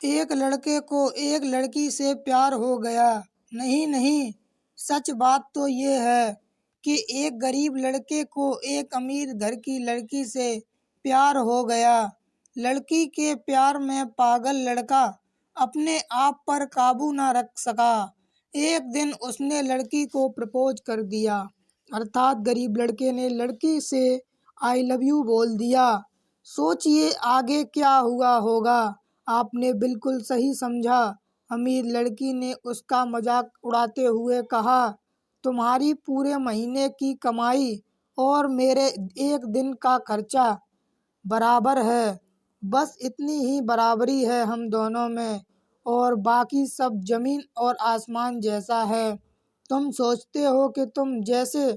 एक लड़के को एक लड़की से प्यार हो गया। नहीं नहीं, सच बात तो ये है कि एक गरीब लड़के को एक अमीर घर की लड़की से प्यार हो गया। लड़की के प्यार में पागल लड़का अपने आप पर काबू न रख सका। एक दिन उसने लड़की को प्रपोज कर दिया, अर्थात गरीब लड़के ने लड़की से आई लव यू बोल दिया। सोचिए आगे क्या हुआ होगा। आपने बिल्कुल सही समझा। अमीर लड़की ने उसका मजाक उड़ाते हुए कहा, तुम्हारी पूरे महीने की कमाई और मेरे एक दिन का खर्चा बराबर है। बस इतनी ही बराबरी है हम दोनों में, और बाकी सब जमीन और आसमान जैसा है। तुम सोचते हो कि तुम जैसे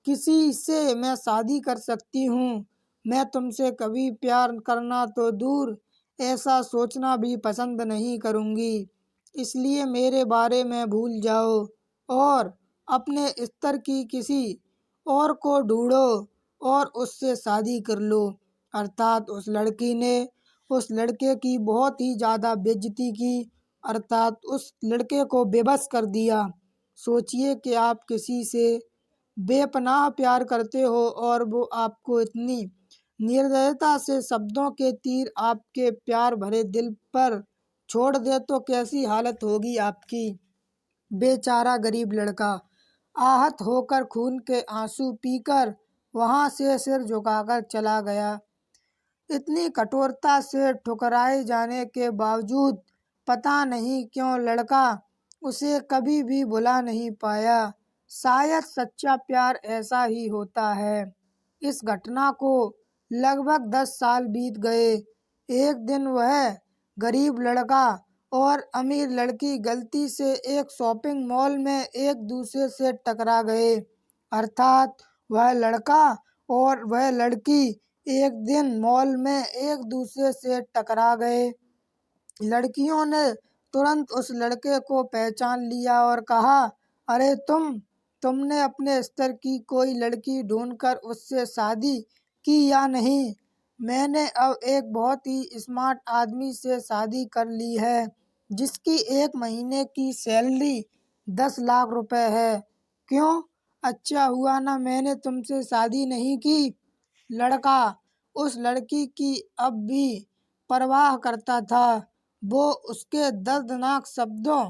किसी से मैं शादी कर सकती हूँ। मैं तुमसे कभी प्यार करना तो दूर, ऐसा सोचना भी पसंद नहीं करूँगी। इसलिए मेरे बारे में भूल जाओ और अपने स्तर की किसी और को ढूंढो और उससे शादी कर लो। अर्थात उस लड़की ने उस लड़के की बहुत ही ज़्यादा बेइज्जती की, अर्थात उस लड़के को बेबस कर दिया। सोचिए कि आप किसी से बेपनाह प्यार करते हो और वो आपको इतनी निर्दयता से शब्दों के तीर आपके प्यार भरे दिल पर छोड़ दे तो कैसी हालत होगी आपकी। बेचारा गरीब लड़का आहत होकर खून के आंसू पीकर वहां से सिर झुकाकर चला गया। इतनी कठोरता से ठुकराए जाने के बावजूद पता नहीं क्यों लड़का उसे कभी भी भुला नहीं पाया। शायद सच्चा प्यार ऐसा ही होता है। इस घटना को लगभग 10 साल बीत गए। एक दिन वह गरीब लड़का और अमीर लड़की गलती से एक शॉपिंग मॉल में एक दूसरे से टकरा गए। अर्थात वह लड़का और वह लड़की एक दिन मॉल में एक दूसरे से टकरा गए। लड़कियों ने तुरंत उस लड़के को पहचान लिया और कहा, अरे तुमने अपने स्तर की कोई लड़की ढूंढकर उससे शादी की या नहीं? मैंने अब एक बहुत ही स्मार्ट आदमी से शादी कर ली है, जिसकी एक महीने की सैलरी 10 लाख रुपए है। क्यों? अच्छा हुआ ना मैंने तुमसे शादी नहीं की। लड़का उस लड़की की अब भी परवाह करता था। वो उसके दर्दनाक शब्दों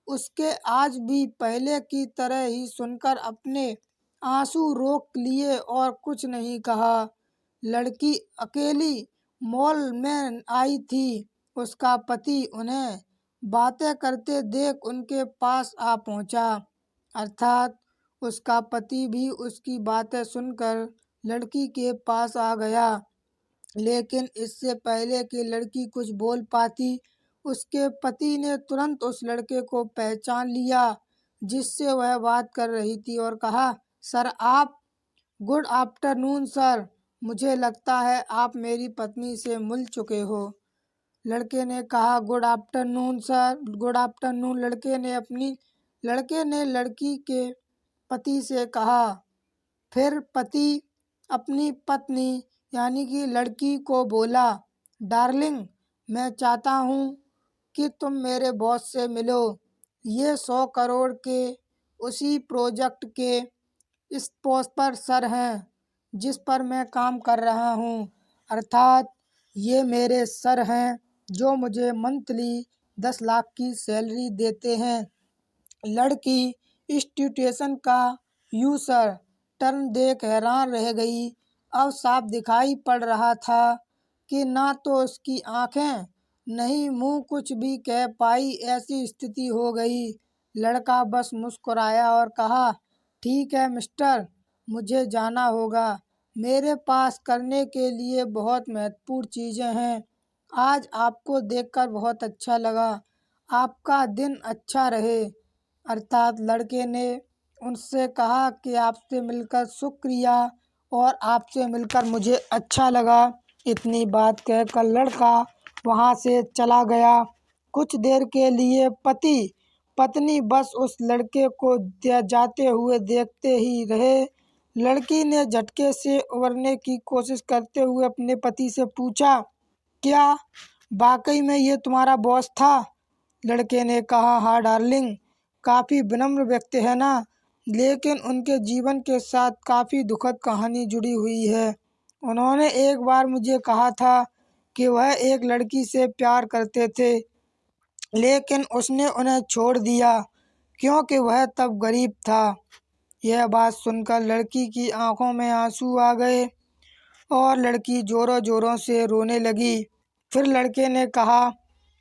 उसके आज भी पहले की तरह ही सुनकर अपने आंसू रोक लिए और कुछ नहीं कहा। लड़की अकेली मॉल में आई थी। उसका पति उन्हें बातें करते देख उनके पास आ पहुंचा। अर्थात उसका पति भी उसकी बातें सुनकर लड़की के पास आ गया। लेकिन इससे पहले कि लड़की कुछ बोल पाती, उसके पति ने तुरंत उस लड़के को पहचान लिया जिससे वह बात कर रही थी और कहा, सर आप। Good afternoon sir. मुझे लगता है आप मेरी पत्नी से मिल चुके हो। लड़के ने कहा, good afternoon sir, good afternoon. लड़के ने लड़की के पति से कहा। फिर पति अपनी पत्नी यानी कि लड़की को बोला, डार्लिंग मैं चाहता हूँ कि तुम मेरे बॉस से मिलो। ये 100 करोड़ के उसी प्रोजेक्ट के इस पोस्ट पर सर हैं जिस पर मैं काम कर रहा हूँ। अर्थात ये मेरे सर हैं जो मुझे मंथली 10 लाख की सैलरी देते हैं। लड़की इस ट्यूटेशन का यूसर टर्न देख हैरान रह गई। अब साफ दिखाई पड़ रहा था कि ना तो उसकी आंखें नहीं मुंह कुछ भी कह पाई, ऐसी स्थिति हो गई। लड़का बस मुस्कुराया और कहा, ठीक है मिस्टर, मुझे जाना होगा। मेरे पास करने के लिए बहुत महत्वपूर्ण चीज़ें हैं। आज आपको देखकर बहुत अच्छा लगा। आपका दिन अच्छा रहे। अर्थात लड़के ने उनसे कहा कि आपसे मिलकर शुक्रिया और आपसे मिलकर मुझे अच्छा लगा। इतनी बात कहकर लड़का वहाँ से चला गया। कुछ देर के लिए पति पत्नी बस उस लड़के को जाते हुए देखते ही रहे। लड़की ने झटके से उबरने की कोशिश करते हुए अपने पति से पूछा, क्या वाकई में ये तुम्हारा बॉस था? लड़के ने कहा, हाँ डार्लिंग, काफ़ी विनम्र व्यक्ति है ना, लेकिन उनके जीवन के साथ काफ़ी दुखद कहानी जुड़ी हुई है। उन्होंने एक बार मुझे कहा था कि वह एक लड़की से प्यार करते थे, लेकिन उसने उन्हें छोड़ दिया क्योंकि वह तब गरीब था। यह बात सुनकर लड़की की आंखों में आंसू आ गए और लड़की जोरों जोरों से रोने लगी। फिर लड़के ने कहा,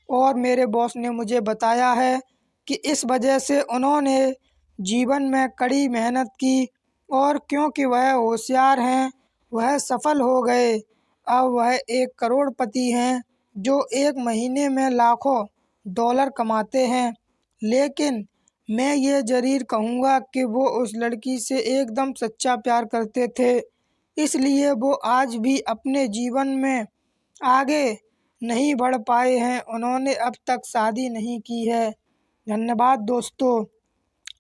और मेरे बॉस ने मुझे बताया है कि इस वजह से उन्होंने जीवन में कड़ी मेहनत की और क्योंकि वह होशियार हैं, वह सफल हो गए। अब वह एक करोड़पति हैं जो एक महीने में लाखों डॉलर कमाते हैं। लेकिन मैं ये ज़रूर कहूँगा कि वो उस लड़की से एकदम सच्चा प्यार करते थे, इसलिए वो आज भी अपने जीवन में आगे नहीं बढ़ पाए हैं। उन्होंने अब तक शादी नहीं की है। धन्यवाद दोस्तों।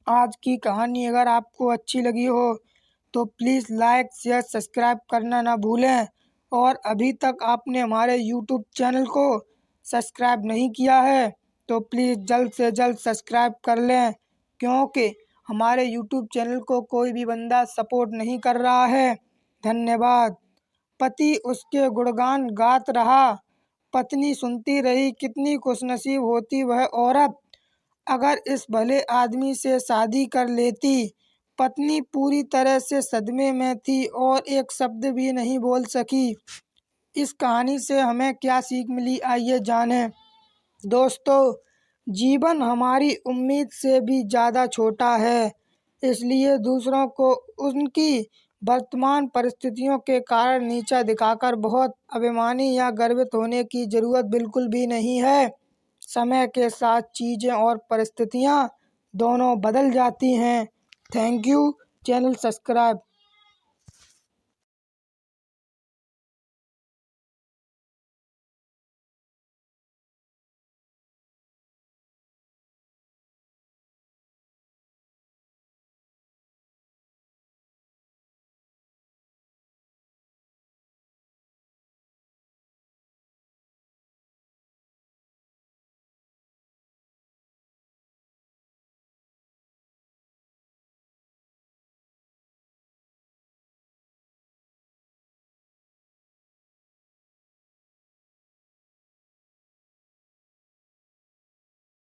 आज की कहानी अगर आपको अच्छी लगी हो तो प्लीज़ लाइक शेयर सब्सक्राइब करना ना भूलें, और अभी तक आपने हमारे यूट्यूब चैनल को सब्सक्राइब नहीं किया है तो प्लीज़ जल्द से जल्द सब्सक्राइब कर लें, क्योंकि हमारे यूट्यूब चैनल को कोई भी बंदा सपोर्ट नहीं कर रहा है। धन्यवाद। पति उसके गुणगान गात रहा, पत्नी सुनती रही, कितनी खुशनसीब होती वह औरत अगर इस भले आदमी से शादी कर लेती। पत्नी पूरी तरह से सदमे में थी और एक शब्द भी नहीं बोल सकी। इस कहानी से हमें क्या सीख मिली, आइए जानें। दोस्तों, जीवन हमारी उम्मीद से भी ज़्यादा छोटा है, इसलिए दूसरों को उनकी वर्तमान परिस्थितियों के कारण नीचा दिखाकर बहुत अभिमानी या गर्वित होने की ज़रूरत बिल्कुल भी नहीं है। समय के साथ चीज़ें और परिस्थितियाँ दोनों बदल जाती हैं। Thank you. Channel subscribe.